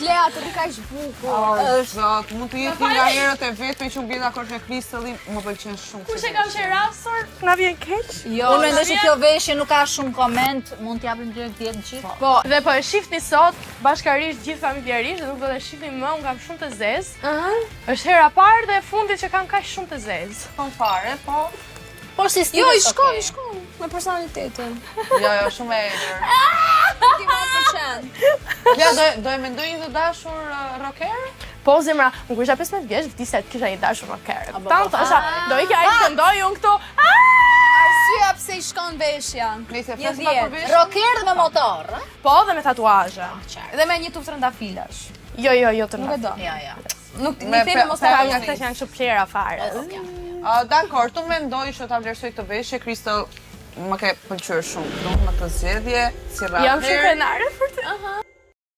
Lea të di kaq bukur. Zot, mund të jetë nga herët e vetme që unë bie dakord me Kristallin, më pëlqen shumë. Kush e kam qerasur, na vjen keq. Jo, unë mendoj se kjo veshje nuk ka shumë koment, mund t'japim direkt 10 gjithë. Po, dhe po e shihni sot bashkarisht gjithë familjarisht, dhe nuk do të shihni më, unë kam shumë të zezë. Është hera parë dhe e fundit që kam kaq shumë të zezë. Kom fare, po. Po si stil. Jo, i shkon me personalitetin. Jo, shumë e egër. Ti më pëlqen. Ja, do e mendoj një të dashur rocker? Po zemra, unë kur isha 15 vjeç, vdisja të kisha një dashur rocker. Tan thosha, do ikja ai këndoj unë këtu. Arsyeja pse i shkon veshja. Nëse Një flas pak për veshjen. Rocker dhe me motor, ë? Po, dhe me tatuazhe. Dhe me një tuftë rëndafilash. Jo, të Nuk e do. Ja. Nuk Me i themi mos ta Nga hajë. këta që janë kështu plera fare. Dakor, tu mendoj që ta vlerësoj këtë veshje, Kristall më ke pëlqyer shumë, më të zgjedhje, si rrallë. Jam shumë krenare për të.